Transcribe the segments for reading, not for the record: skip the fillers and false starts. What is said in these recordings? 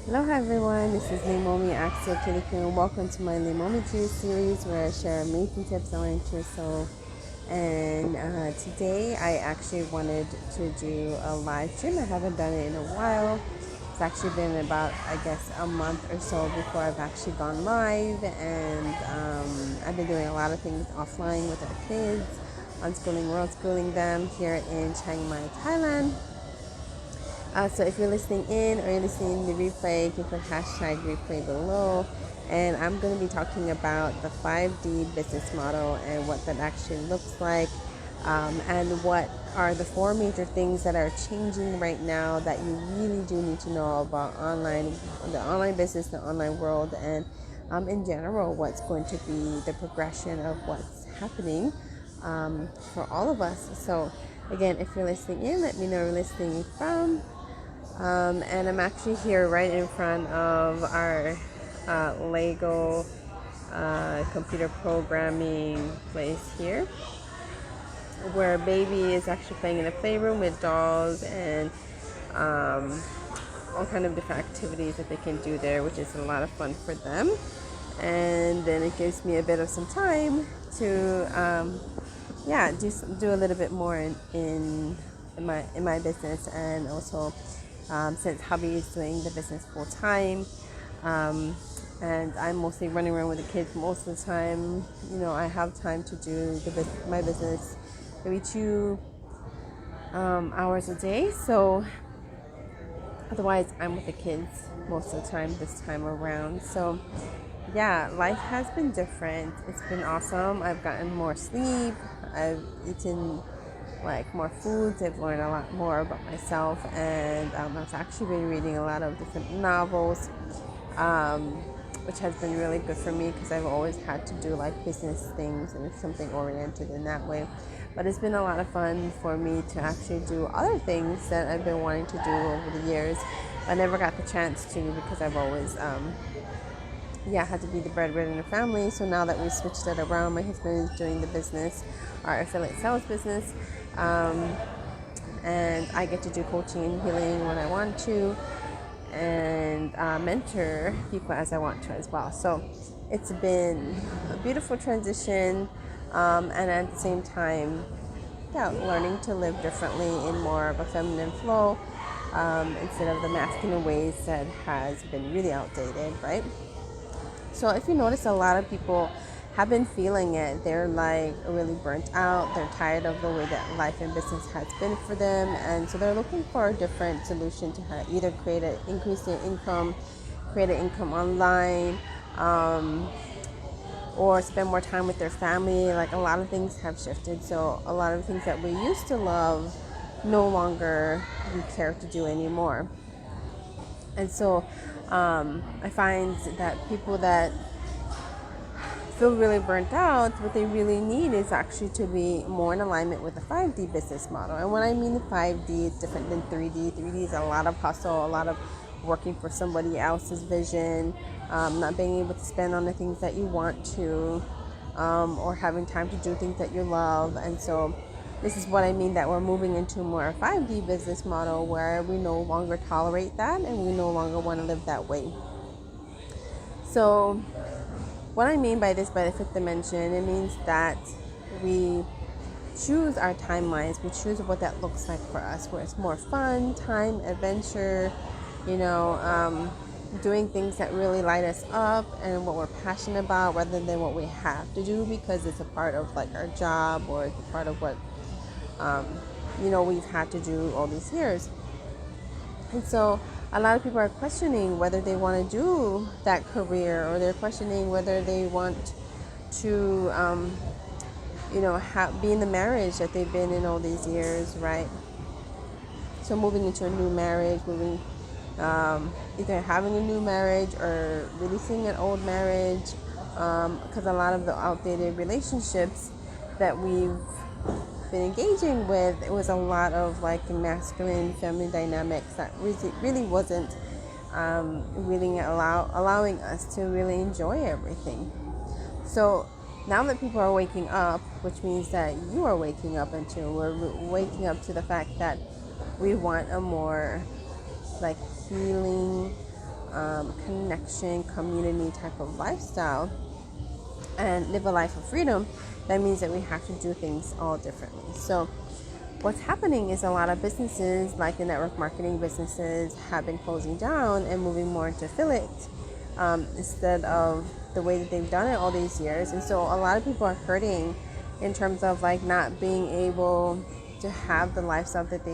Hello everyone, this is Leimomi and welcome to my Leimomitv series where I share amazing tips on interest soul. And today I actually wanted to do a live stream. I haven't done it in a while. It's actually been about, I guess, a month or so before I've actually gone live. And I've been doing a lot of things offline with our kids, unschooling, world schooling them here in Chiang Mai, Thailand. So if you're listening in or you're listening to the replay, you can put hashtag replay below. And I'm going to be talking about the 5D business model and what that actually looks like, and what are the four major things that are changing right now that you really do need to know about the online business, the online world, and in general, what's going to be the progression of what's happening for all of us. So again, if you're listening in, let me know where you're listening from. And I'm actually here right in front of our Lego computer programming place here, where baby is actually playing in a playroom with dolls and all kind of different activities that they can do there, which is a lot of fun for them. And then it gives me a bit of some time to do a little bit more in my business, and also since hubby is doing the business full time, and I'm mostly running around with the kids most of the time. I have time to do my business maybe 2 hours a day. So otherwise, I'm with the kids most of the time this time around. So yeah, life has been different. It's been awesome. I've gotten more sleep. I've eaten more foods. I've learned a lot more about myself, and I've actually been reading a lot of different novels, which has been really good for me because I've always had to do business things and something oriented in that way. But it's been a lot of fun for me to actually do other things that I've been wanting to do over the years. I never got the chance to because I've always had to be the breadwinner in the family. So now that we switched that around, my husband is doing the business, our affiliate sales business, and I get to do coaching and healing when I want to, and mentor people as I want to as well. So it's been a beautiful transition, and at the same time, learning to live differently in more of a feminine flow, instead of the masculine ways that has been really outdated, right? So if you notice, a lot of people have been feeling it. They're really burnt out. They're tired of the way that life and business has been for them, and so they're looking for a different solution to either increase their income, create an income online, or spend more time with their family. A lot of things have shifted. So a lot of things that we used to love, no longer we care to do anymore. And so I find that people that feel really burnt out, what they really need is actually to be more in alignment with the 5D business model. And when I mean the 5D, it's different than 3D. 3D is a lot of hustle, a lot of working for somebody else's vision, not being able to spend on the things that you want to, or having time to do things that you love. And so this is what I mean, that we're moving into more a 5D business model where we no longer tolerate that and we no longer want to live that way. So what I mean by this, by the fifth dimension, it means that we choose our timelines. We choose what that looks like for us, where it's more fun, time, adventure, doing things that really light us up and what we're passionate about, rather than what we have to do because it's a part of our job, or it's a part of what we've had to do all these years. And so a lot of people are questioning whether they want to do that career, or they're questioning whether they want to, be in the marriage that they've been in all these years, right? So moving into a new marriage, either having a new marriage or releasing an old marriage, because a lot of the outdated relationships that we've been engaging with, it was a lot of masculine feminine dynamics that really wasn't really allowing us to really enjoy everything. So now that people are waking up, which means that you are waking up we're waking up to the fact that we want a more healing, connection, community type of lifestyle and live a life of freedom, that means that we have to do things all differently. So what's happening is a lot of businesses, like the network marketing businesses, have been closing down and moving more into affiliate instead of the way that they've done it all these years. And so a lot of people are hurting in terms of like not being able to have the lifestyle that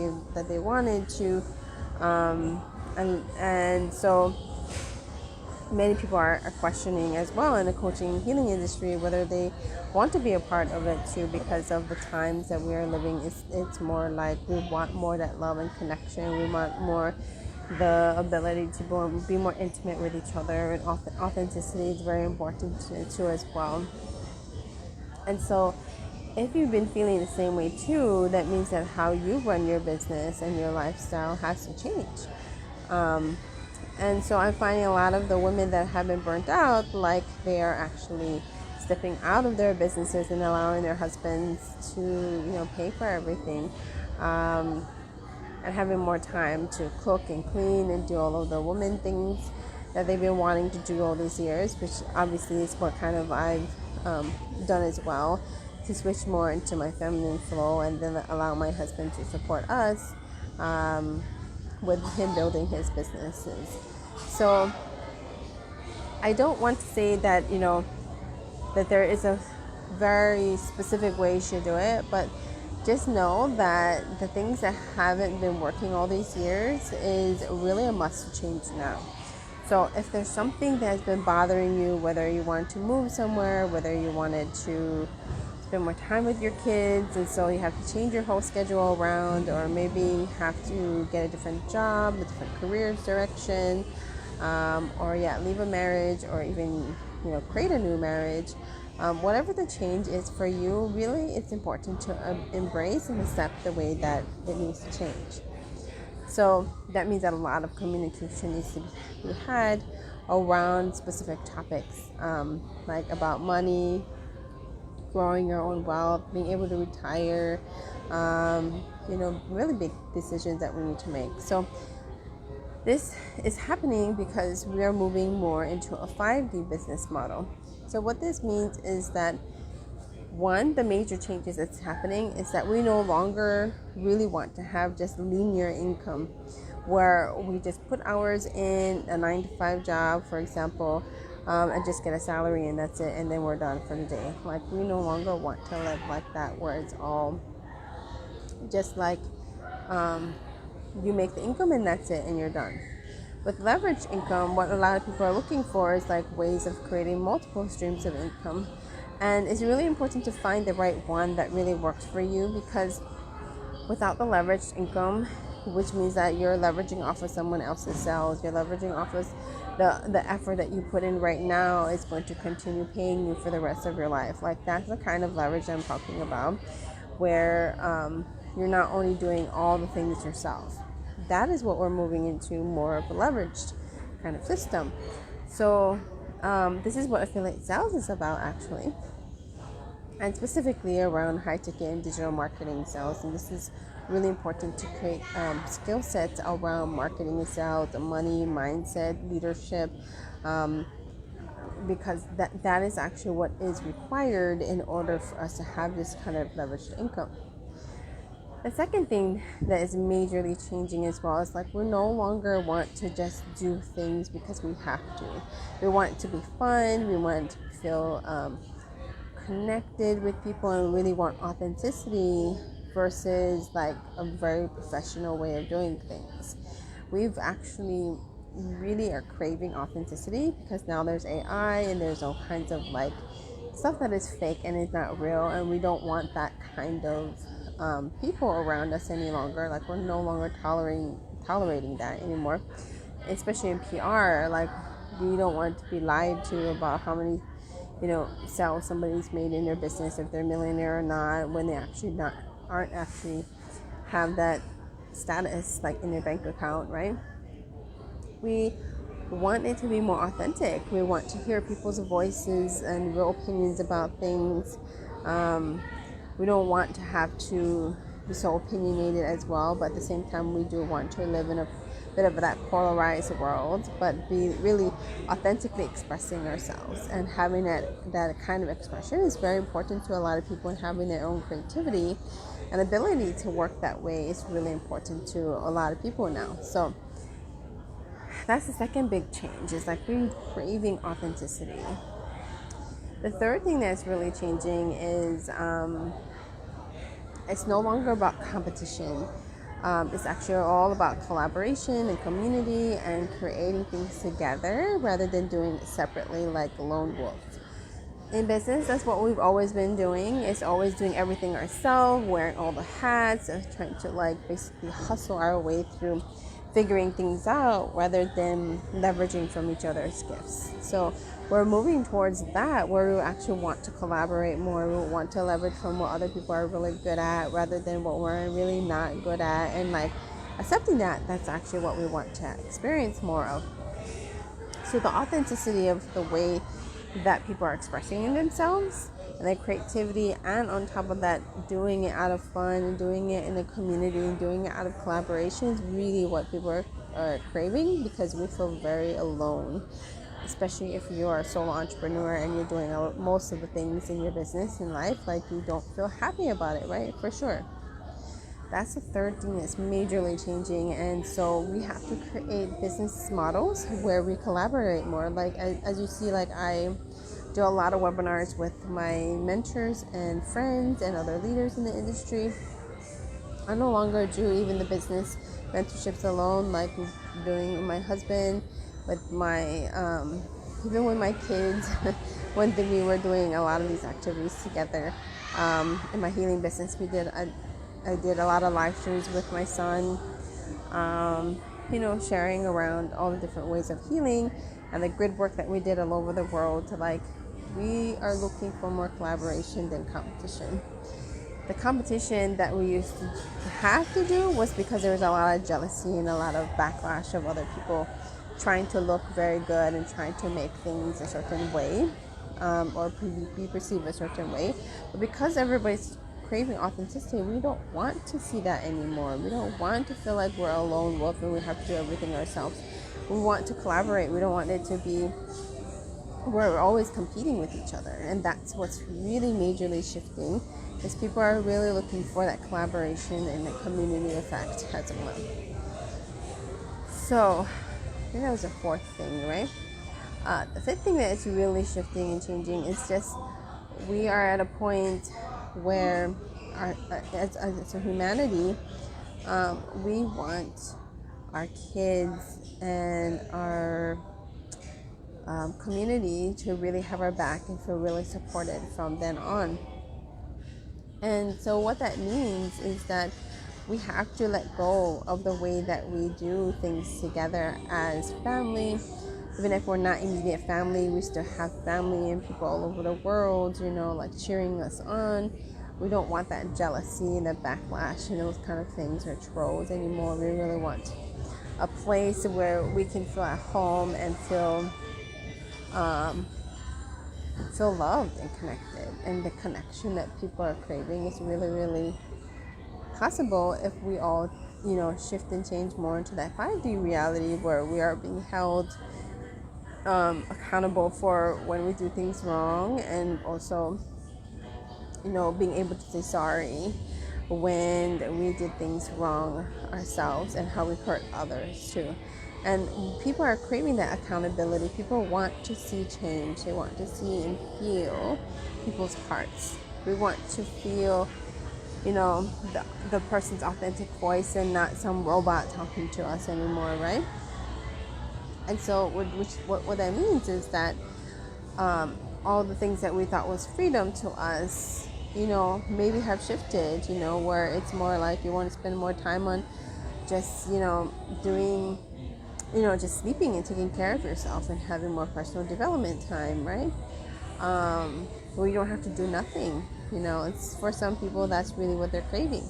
they wanted to, and so many people are questioning as well in the coaching and healing industry whether they want to be a part of it too, because of the times that we are living. It's more like we want more that love and connection. We want more the ability to be more intimate with each other, and authenticity is very important too as well. And so if you've been feeling the same way too, that means that how you run your business and your lifestyle has to change. And so I'm finding a lot of the women that have been burnt out, like they are actually stepping out of their businesses and allowing their husbands to, pay for everything, and having more time to cook and clean and do all of the woman things that they've been wanting to do all these years, which obviously is what kind of I've done as well, to switch more into my feminine flow and then allow my husband to support us with him building his businesses. So I don't want to say that, that there is a very specific way you should do it, but just know that the things that haven't been working all these years is really a must change now. So if there's something that has been bothering you, whether you want to move somewhere, whether you wanted to spend more time with your kids, and so you have to change your whole schedule around, or maybe have to get a different job, a different career direction, or leave a marriage, or even create a new marriage. Whatever the change is for you, really it's important to embrace and accept the way that it needs to change. So that means that a lot of communication needs to be had around specific topics, like about money, growing your own wealth, being able to retire, really big decisions that we need to make. So this is happening because we are moving more into a 5D business model. So what this means is that, one, the major changes that's happening is that we no longer really want to have just linear income where we just put hours in a 9-to-5 job, for example, and just get a salary and that's it, and then we're done for the day. Like, we no longer want to live like that, where it's all just like you make the income and that's it and you're done. With leverage income, what a lot of people are looking for is like ways of creating multiple streams of income. And it's really important to find the right one that really works for you, because without the leveraged income, which means that you're leveraging off of someone else's sales, you're leveraging off of the effort that you put in right now is going to continue paying you for the rest of your life. Like, that's the kind of leverage I'm talking about, where you're not only doing all the things yourself. That is what we're moving into, more of a leveraged kind of system. So this is what affiliate sales is about, actually, and specifically around high ticket and digital marketing sales. And this is really important to create skill sets around marketing and sales, money, mindset, leadership, because that is actually what is required in order for us to have this kind of leveraged income. The second thing that is majorly changing as well is, like, we no longer want to just do things because we have to. We want it to be fun. We want to feel connected with people, and really want authenticity versus like a very professional way of doing things. We've actually really are craving authenticity, because now there's AI and there's all kinds of like stuff that is fake and is not real, and we don't want that kind of people around us any longer. Like, we're no longer tolerating that anymore, especially in PR. Like, we don't want to be lied to about how many sales somebody's made in their business, if they're a millionaire or not, when they actually aren't actually have that status like in their bank account, right? We want it to be more authentic. We want to hear people's voices and real opinions about things. We don't want to have to be so opinionated as well, but at the same time, we do want to live in a bit of that polarized world, but be really authentically expressing ourselves and having that kind of expression is very important to a lot of people, and having their own creativity and ability to work that way is really important to a lot of people now. So that's the second big change, is like we're craving authenticity. The third thing that's really changing is it's no longer about competition. It's actually all about collaboration and community and creating things together rather than doing it separately like a lone wolf. In business, that's what we've always been doing. It's always doing everything ourselves, wearing all the hats, and trying to like basically hustle our way through figuring things out rather than leveraging from each other's gifts. So we're moving towards that, where we actually want to collaborate more. We want to leverage from what other people are really good at rather than what we're really not good at, and like accepting that that's actually what we want to experience more of. So the authenticity of the way that people are expressing themselves and their creativity, and on top of that, doing it out of fun and doing it in a community and doing it out of collaboration is really what people are craving, because we feel very alone, especially if you're a solo entrepreneur and you're doing most of the things in your business in life, like you don't feel happy about it, right? For sure. That's the third thing that's majorly changing. And so we have to create business models where we collaborate more. Like as you see, like I do a lot of webinars with my mentors and friends and other leaders in the industry. I no longer do even the business mentorships alone, like doing with my husband, with my even with my kids. When we were doing a lot of these activities together in my healing business, I did a lot of live streams with my son, sharing around all the different ways of healing and the grid work that we did all over the world. We are looking for more collaboration than competition. The competition that we used to have to do was because there was a lot of jealousy and a lot of backlash of other people trying to look very good and trying to make things a certain way, or be perceived a certain way. But because everybody's craving authenticity, we don't want to see that anymore. We don't want to feel like we're a lone wolf and we have to do everything ourselves. We want to collaborate. We don't want it to be we're always competing with each other, and that's what's really majorly shifting, is people are really looking for that collaboration and the community effect as well. So I think that was the fourth thing, right? The fifth thing that is really shifting and changing is just we are at a point where as a humanity, we want our kids and our community to really have our back and feel really supported from then on. And so what that means is that we have to let go of the way that we do things together as family. Even if we're not immediate family, we still have family and people all over the world, cheering us on. We don't want that jealousy and the backlash and those kind of things, or trolls anymore. We really want a place where we can feel at home and feel loved and connected. And the connection that people are craving is really, really possible if we all, shift and change more into that 5D reality, where we are being held accountable for when we do things wrong, and also, being able to say sorry when we did things wrong ourselves and how we hurt others too. And people are craving that accountability. People want to see change. They want to see and feel people's hearts. We want to feel, the person's authentic voice and not some robot talking to us anymore, right? And so what that means is that all the things that we thought was freedom to us, maybe have shifted, where it's more like you want to spend more time on just, doing, just sleeping and taking care of yourself and having more personal development time, right? Where you don't have to do nothing. It's for some people that's really what they're craving.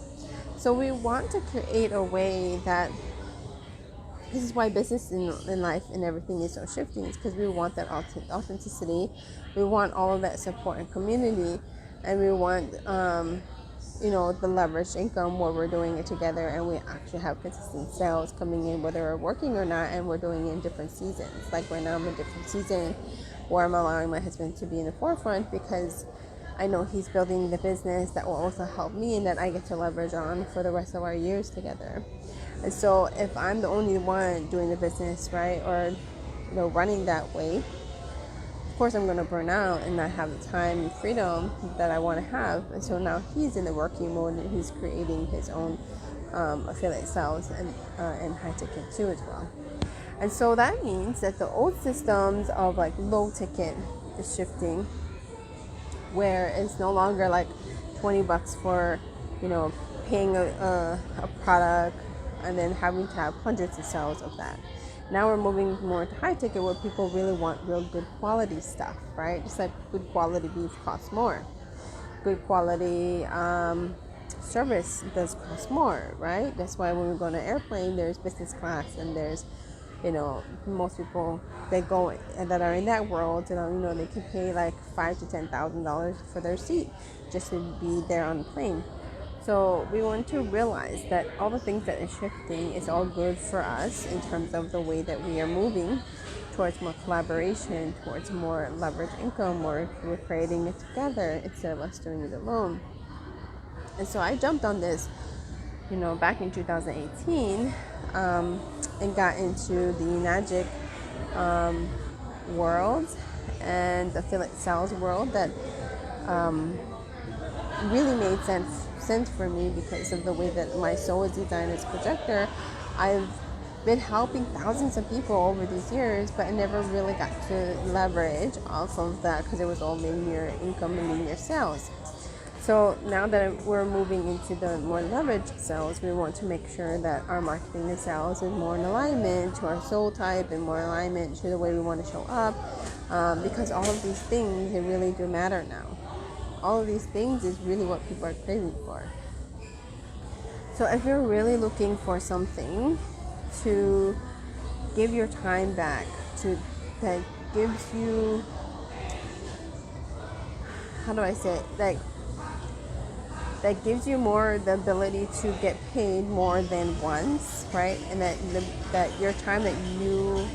So we want to create a way that, this is why business in life and everything is so shifting. It's because we want that authenticity. We want all of that support and community, and we want the leveraged income where we're doing it together and we actually have consistent sales coming in whether we're working or not, and we're doing it in different seasons. Like right now I'm in a different season where I'm allowing my husband to be in the forefront because I know he's building the business that will also help me and that I get to leverage on for the rest of our years together. And so if I'm the only one doing the business, right, or running that way, of course I'm going to burn out and not have the time and freedom that I want to have. And so now he's in the working mode and he's creating his own affiliate sales and high ticket too as well. And so that means that the old systems of like low ticket is shifting, where it's no longer like $20 for paying a product and then having to have hundreds of sales of that. Now we're moving more to high ticket where people really want real good quality stuff, right? Just like good quality beef costs more. Good quality service does cost more, right? That's why when we go on an airplane, there's business class and there's, most people that go that are in that world, they can pay like $5,000 to $10,000 for their seat just to be there on the plane. So we want to realize that all the things that is shifting is all good for us in terms of the way that we are moving towards more collaboration, towards more leveraged income, or we're creating it together instead of us doing it alone. And so I jumped on this, back in 2018 and got into the magic world and the affiliate sales world that really made sense for me because of the way that my soul is designed as a projector. I've been helping thousands of people over these years, but I never really got to leverage off of that because it was all linear income and linear sales. So now that we're moving into the more leveraged sales, we want to make sure that our marketing and sales is more in alignment to our soul type and more alignment to the way we want to show up, because all of these things, they really do matter now. All of these things is really what people are craving for. So if you're really looking for something to give your time back, that gives you, how do I say it, that gives you more the ability to get paid more than once, right? And that your time that you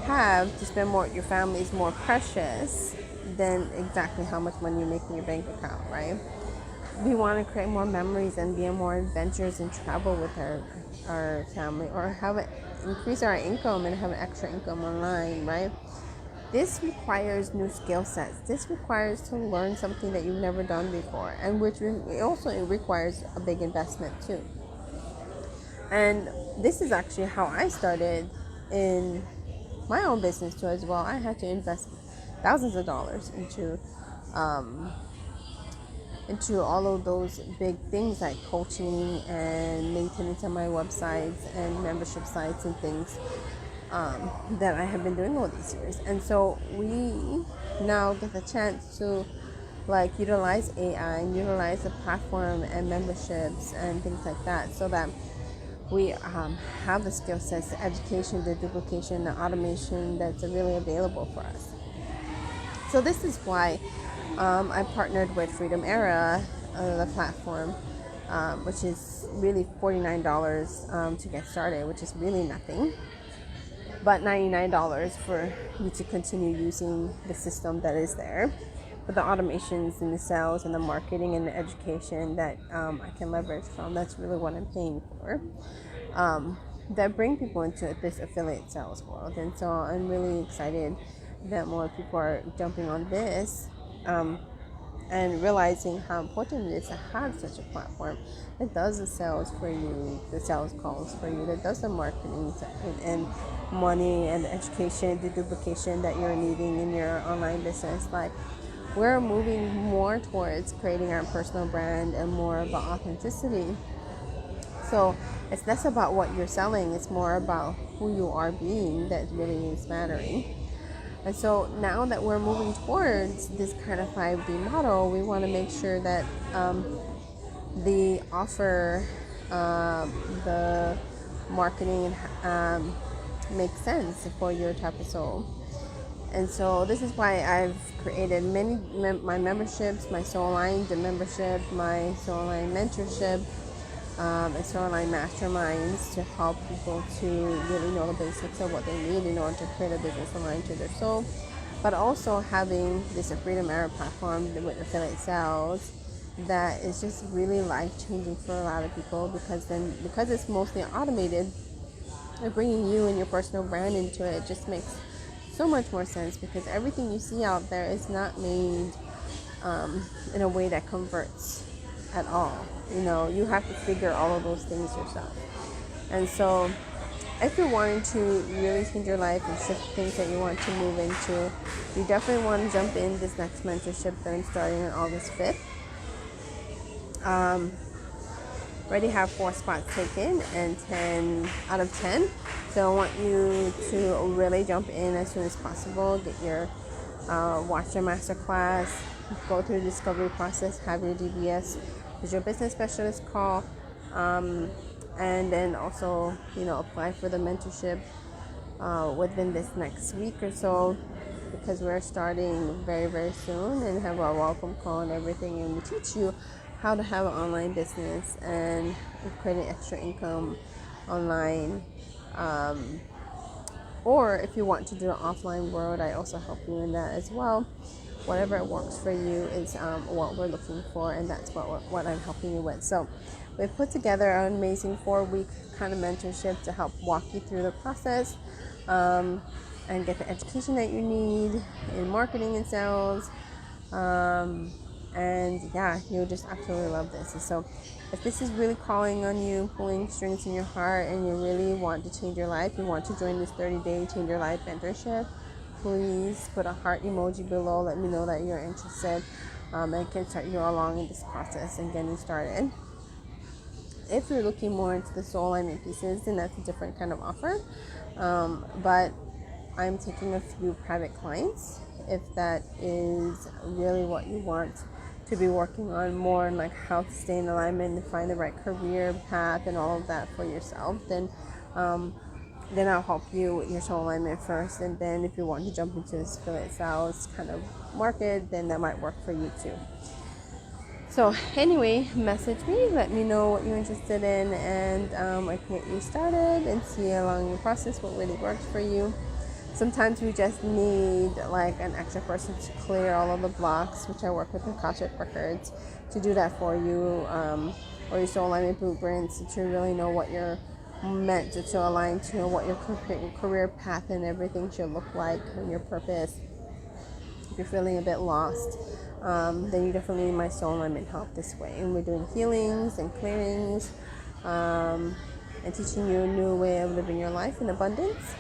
have to spend more with your family is more precious than exactly how much money you make in your bank account, right? We want to create more memories and be on more adventures and travel with our family, or increase our income and have an extra income online, right? This requires new skill sets. This requires to learn something that you've never done before, and which also requires a big investment too. And this is actually how I started in my own business too as well. I had to invest thousands of dollars into all of those big things like coaching and maintenance on my websites and membership sites and things that I have been doing all these years. And so we now get the chance to utilize AI and utilize the platform and memberships and things like that, so that we have the skill sets, the education, the duplication, the automation that's really available for us. So this is why I partnered with Freedom Era, the platform, which is really $49 to get started, which is really nothing, but $99 for you to continue using the system that is there. But the automations and the sales and the marketing and the education that I can leverage from, that's really what I'm paying for, that bring people into this affiliate sales world. And so I'm really excited that more people are jumping on this and realizing how important it is to have such a platform that does the sales for you, the sales calls for you, that does the marketing and money and the education, the duplication that you're needing in your online business. We're moving more towards creating our personal brand and more about authenticity. So it's less about what you're selling, it's more about who you are being that really is mattering. And so now that we're moving towards this kind of 5D model, we want to make sure that the offer, the marketing makes sense for your type of soul. And so this is why I've created my memberships, my Soul Aligned membership, my Soul Aligned mentorship, and Soul Aligned masterminds to help people to really know the basics of what they need in order to create a business aligned to their soul. But also having this Freedom Arrow platform with affiliate sales that is just really life-changing for a lot of people, because it's mostly automated, and bringing you and your personal brand into it just makes so much more sense, because everything you see out there is not made in a way that converts at all. You have to figure all of those things yourself. And so if you're wanting to really change your life and shift things that you want to move into, you definitely want to jump in this next mentorship that I'm starting on August 5th. Already have 4 spots taken and 10 out of 10. So I want you to really jump in as soon as possible. Get your watch your masterclass, go through the discovery process, have your DBS, your business specialist call, and then also apply for the mentorship within this next week or so, because we're starting very, very soon and have our welcome call and everything, and we teach you how to have an online business and create extra income online. Or if you want to do an offline world, I also help you in that as well. Whatever works for you is what we're looking for, and that's what I'm helping you with. So we've put together an amazing 4-week kind of mentorship to help walk you through the process and get the education that you need in marketing and sales. And yeah, you'll just absolutely love this. And so if this is really calling on you, pulling strings in your heart, and you really want to change your life, you want to join this 30-day Change Your Life mentorship, please put a heart emoji below. Let me know that you're interested, and can start you along in this process and getting started. If you're looking more into the soul alignment pieces, then that's a different kind of offer. But I'm taking a few private clients if that is really what you want to be working on, more on like how to stay in alignment and find the right career path and all of that for yourself. Then I'll help you with your soul alignment first, and then if you want to jump into this affiliate sales kind of market, then that might work for you too. So anyway, message me, let me know what you're interested in, and I can get you started and see along the process what really works for you. Sometimes we just need like an extra person to clear all of the blocks, which I work with Akashic Records to do that for you, or your soul alignment blueprints to really know what you're meant to align to, what your career path and everything should look like, and your purpose. If you're feeling a bit lost, then you definitely need my soul alignment help this way. And we're doing healings and clearings, and teaching you a new way of living your life in abundance.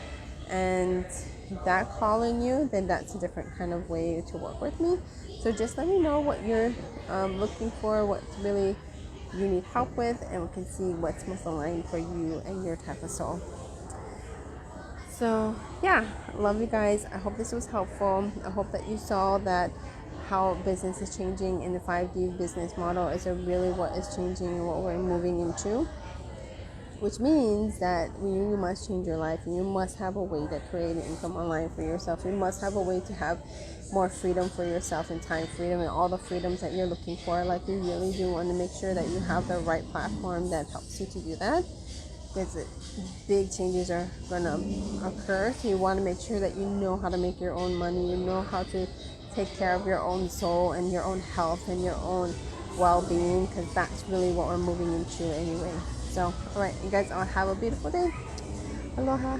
And if that calling you, then that's a different kind of way to work with me. So just let me know what you're looking for, what really you need help with, and we can see what's most aligned for you and your type of soul. So yeah, I love you guys. I hope this was helpful. I hope that you saw that how business is changing in the 5D business model is really what is changing and what we're moving into, which means that you must change your life, and you must have a way to create an income online for yourself. You must have a way to have more freedom for yourself, and time freedom, and all the freedoms that you're looking for. Like, you really do want to make sure that you have the right platform that helps you to do that, because big changes are going to occur. So you want to make sure that you know how to make your own money, you know how to take care of your own soul and your own health and your own well-being, because that's really what we're moving into anyway. So, all right, you guys all have a beautiful day. Aloha.